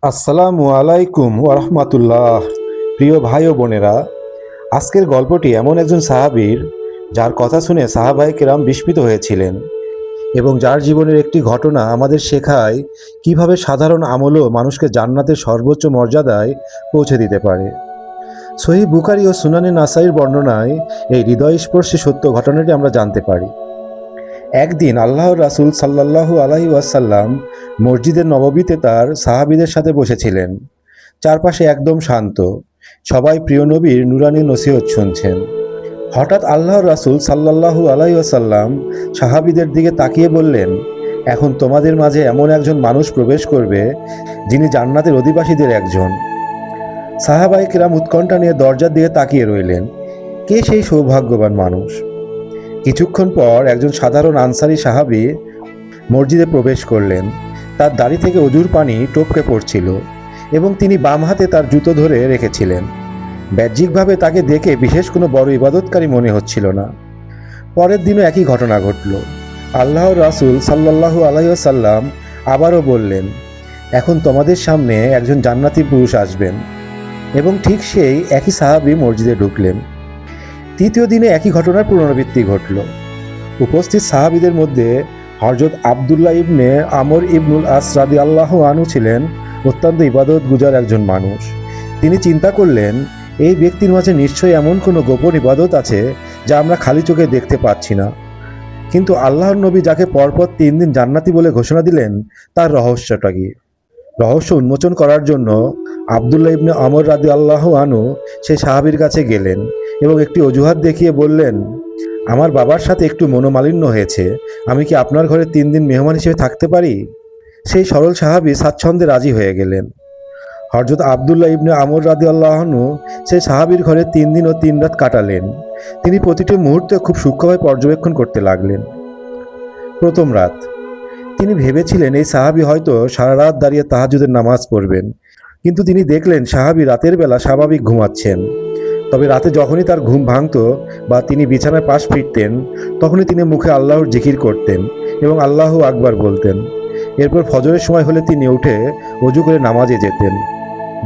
আসসালামু আলাইকুম ওরহমাতুল্লাহ। প্রিয় ভাই ও বোনেরা, আজকের গল্পটি এমন একজন সাহাবীর যার কথা শুনে সাহাবায়ে কেরাম বিস্মিত হয়েছিলেন এবং যার জীবনের একটি ঘটনা আমাদের শেখায় কিভাবে সাধারণ আমলও মানুষকে জান্নাতের সর্বোচ্চ মর্যাদায় পৌঁছে দিতে পারে। সহিহ বুখারী ও সুনানে নাসাইর বর্ণনায় এই হৃদয়স্পর্শী সত্য ঘটনাটি আমরা জানতে পারি। একদিন আল্লাহর রাসূল সাল্লাল্লাহু আলাইহি ওয়াসাল্লাম মসজিদে নববীতে তার সাহাবীদের সাথে বসেছিলেন। চারপাশে একদম শান্ত, সবাই প্রিয় নবীর নুরানি নসিহত শুনছেন। হঠাৎ আল্লাহর রাসূল সাল্লাল্লাহু আলাইহি ওয়াসাল্লাম সাহাবীদের দিকে তাকিয়ে বললেন, এখন তোমাদের মাঝে এমন একজন মানুষ প্রবেশ করবে যিনি জান্নাতের অধিবাসীদের একজন। সাহাবায়ে কেরাম উৎকণ্ঠা নিয়ে দরজার দিকে তাকিয়ে রইলেন। কে সেই সৌভাগ্যবান মানুষ? কিছুক্ষণ পর একজন সাধারণ আনসারী সাহাবী মসজিদে প্রবেশ করলেন। তার দাড়ি থেকে অজুর পানি টপকে পড়ছিল এবং তিনি বাম হাতে তার জুতো ধরে রেখেছিলেন। বাহ্যিকভাবে তাকে দেখে বিশেষ কোনো বড় ইবাদতকারী মনে হচ্ছিল না। পরের দিনও একই ঘটনা ঘটল। আল্লাহর রাসূল সাল্লাল্লাহু আলাইহি ওয়াসাল্লাম আবারও বললেন, এখন তোমাদের সামনে একজন জান্নাতি পুরুষ আসবেন, এবং ঠিক সেই একই সাহাবী মসজিদে ঢুকলেন। তৃতীয় দিনে একই ঘটনার পুনরাবৃত্তি ঘটল। উপস্থিত সাহাবীদের মধ্যে হযরত আব্দুল্লাহ ইবনে আমর ইবনুল আস রাদিয়াল্লাহু আনহু ছিলেন অত্যন্ত ইবাদতগুজার একজন মানুষ। তিনি চিন্তা করলেন, এই ব্যক্তির মাঝে নিশ্চয়ই এমন কোনো গোপন ইবাদত আছে যা আমরা খালি চোখে দেখতে পাচ্ছি না। কিন্তু আল্লাহর নবী যাকে পরপর 3 দিন জান্নাতি বলে ঘোষণা দিলেন, তার রহস্যটা কি? রহস্য উন্মোচন করার জন্য আব্দুল্লাহ ইবনে আমর রাদিয়াল্লাহু আনহু সেই সাহাবীর কাছে গেলেন এবং একটি অজুহাত দেখিয়ে বললেন, আমার বাবার সাথে একটু মনোমালিন্য হয়েছে, আমি কি আপনার ঘরে 3 দিন মেহমান হিসেবে থাকতে পারি? সেই সরল সাহাবী স্বাচ্ছন্দ্যে রাজি হয়ে গেলেন। হযরত আব্দুল্লাহ ইবনে আমর রাদিয়াল্লাহু আনহু সেই সাহাবীর ঘরে 3 দিন ও 3 রাত কাটালেন। তিনি প্রতিটি মুহূর্তে খুব সূক্ষ্মভাবে পর্যবেক্ষণ করতে লাগলেন। প্রথম রাত, তিনি ভেবেছিলেন এই সাহাবী হয়তো সারা রাত দাঁড়িয়ে তাহাজ্জুদের নামাজ পড়বেন, কিন্তু তিনি দেখলেন সাহাবী রাতের বেলা স্বাভাবিক ঘুমাচ্ছেন। তবে রাতে যখনই তার ঘুম ভাঙত বা তিনি বিছানায় পাশ ফিরতেন, তখনই তিনি মুখে আল্লাহর জিকির করতেন এবং আল্লাহু আকবার বলতেন। এরপর ফজরের সময় হলে তিনি উঠে ওযু করে নামাজে যেতেন।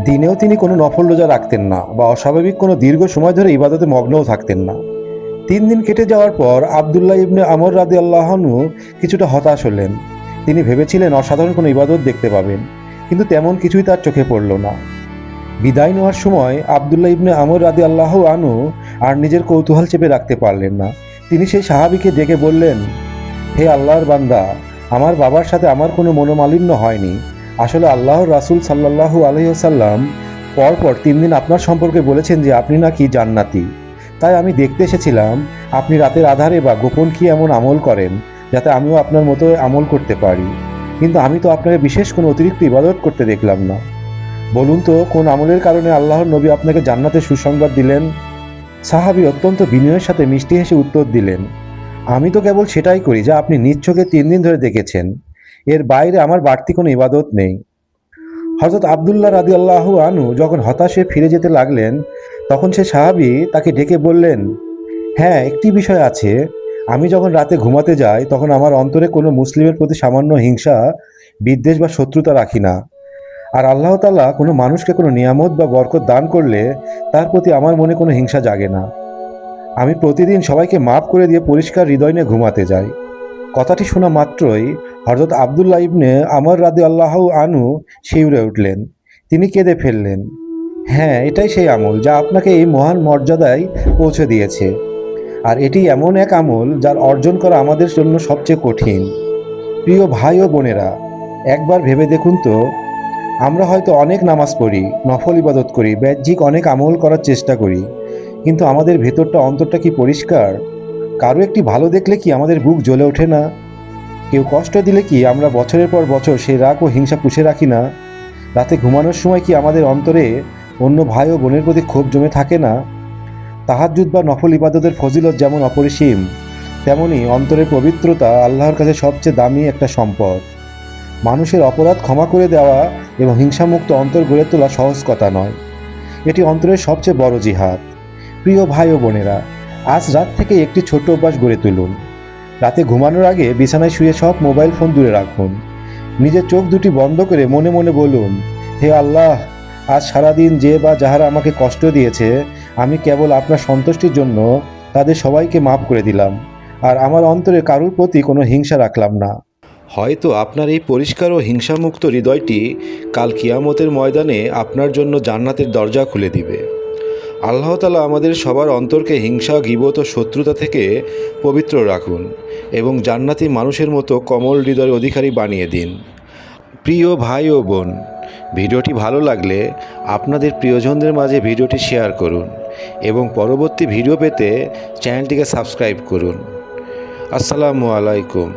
দিনেও তিনি কোনো নফল রোজা রাখতেন না বা অস্বাভাবিক কোনো দীর্ঘ সময় ধরে ইবাদতে মগ্নও থাকতেন না। 3 দিন কেটে যাওয়ার পর আব্দুল্লাহ ইবনে আমর রাদিয়াল্লাহু আনহু কিছুটা হতাশ হলেন। তিনি ভেবেছিলেন অসাধারণ কোনো ইবাদত দেখতে পাবেন, কিন্তু তেমন কিছুই তার চোখে পড়ল না। বিদায় নেওয়ার সময় আব্দুল্লাহ ইবনে আমর রাদিয়াল্লাহু আনহু আর নিজের কৌতূহল চেপে রাখতে পারলেন না। তিনি সেই সাহাবীকে ডেকে বললেন, হে আল্লাহর বান্দা, আমার বাবার সাথে আমার কোনো মনোমালিন্য হয়নি। আসলে আল্লাহর রাসূল সাল্লাল্লাহু আলাইহি ওয়াসাল্লাম পরপর 3 দিন আপনার সম্পর্কে বলেছেন যে আপনি নাকি জান্নাতি। তাই আমি দেখতে এসেছিলাম আপনি রাতের আধারে বা গোপন কি এমন আমল করেন যাতে আমিও আপনার মতো আমল করতে পারি। কিন্তু আমি তো আপনাকে বিশেষ কোনো অতিরিক্ত ইবাদত করতে দেখলাম না। বলুন তো, কোন আমলের কারণে আল্লাহর নবী আপনাকে জান্নাতের সুসংবাদ দিলেন? সাহাবী অত্যন্ত বিনয়ের সাথে মিষ্টি হেসে উত্তর দিলেন, আমি তো কেবল সেটাই করি যা আপনি নিজ চোখে 3 দিন ধরে দেখেছেন। এর বাইরে আমার বাড়তি কোনো ইবাদত নেই। হযরত আব্দুল্লাহ রাদিয়াল্লাহু আনহু যখন হতাশ হয়ে ফিরে যেতে লাগলেন, তখন সে সাহাবী তাকে ডেকে বললেন, হ্যাঁ, একটি বিষয় আছে। আমি যখন রাতে ঘুমাতে যাই তখন আমার অন্তরে কোনো মুসলিমের প্রতি সামান্য হিংসা, বিদ্বেষ বা শত্রুতা রাখি না। আর আল্লাহ তাআলা কোনো মানুষকে কোনো নিয়ামত বা বরকত দান করলে তার প্রতি আমার মনে কোনো হিংসা জাগে না। আমি প্রতিদিন সবাইকে মাফ করে দিয়ে পরিষ্কার হৃদয় নিয়ে ঘুমাতে যাই। কথাটি শোনা মাত্রই হযরত আব্দুল্লাহ ইবনে আমর রাদিয়াল্লাহু আনহু শিউরে উঠলেন। তিনি কেঁদে ফেললেন, হ্যাঁ, এটাই সেই আমল যা আপনাকে এই মহান মর্যাদায় পৌঁছে দিয়েছে। আর এটি এমন এক আমল যার অর্জন করা আমাদের জন্য সবচেয়ে কঠিন। প্রিয় ভাই ও বোনেরা, একবার ভেবে দেখুন তো, আমরা হয়তো অনেক নামাজ পড়ি, নফল ইবাদত করি, বাহ্যিক অনেক আমল করার চেষ্টা করি, কিন্তু আমাদের ভেতরটা, অন্তরটা কি পরিষ্কার? কারো একটি ভালো দেখলে কি আমাদের বুক জ্বলে ওঠে না? কেউ কষ্ট দিলে কি আমরা বছরের পর বছর সেই রাগ ও হিংসা পুষে রাখি না? রাতে ঘুমানোর সময় কি আমাদের অন্তরে অন্য ভাই ও বোনের প্রতি ক্ষোভ জমে থাকে না? তাহাজ্জুদ বা নফল ইবাদতের ফজিলত যেমন অপরিসীম, তেমনি অন্তরের পবিত্রতা আল্লাহর কাছে সবচেয়ে দামি একটা সম্পদ। মানুষের অপরাধ ক্ষমা করে দেওয়া এবং হিংসামুক্ত অন্তর গড়ে তোলা সহজ কথা নয়। এটি অন্তরের সবচেয়ে বড় জিহাদ। প্রিয় ভাই ও বোনেরা, আজ রাত থেকে একটি ছোট্ট অভ্যাস গড়ে তুলুন। রাতে ঘুমানোর আগে বিছানায় শুয়ে সব মোবাইল ফোন দূরে রাখুন। নিজের চোখ দুটি বন্ধ করে মনে মনে বলুন, হে আল্লাহ, আজ সারাদিন যে বা যাহারা আমাকে কষ্ট দিয়েছে, আমি কেবল আপনার সন্তুষ্টির জন্য তাদের সবাইকে মাফ করে দিলাম, আর আমার অন্তরে কারোর প্রতি কোনো হিংসা রাখলাম না। হয়তো আপনার এই পরিষ্কার ও হিংসামুক্ত হৃদয়টি কাল কিয়ামতের ময়দানে আপনার জন্য জান্নাতের দরজা খুলে দিবে। আল্লাহ তাআলা আমাদের সবার অন্তরকে হিংসা, গীবত ও শত্রুতা থেকে পবিত্র রাখুন এবং জান্নাতি মানুষের মতো কোমল হৃদয়ের অধিকারী বানিয়ে দিন। প্রিয় ভাই ও বোন, ভিডিওটি ভালো লাগলে আপনাদের প্রিয়জনদের মাঝে ভিডিওটি শেয়ার করুন এবং পরবর্তী ভিডিও পেতে চ্যানেলটিকে সাবস্ক্রাইব করুন। আসসালামু আলাইকুম।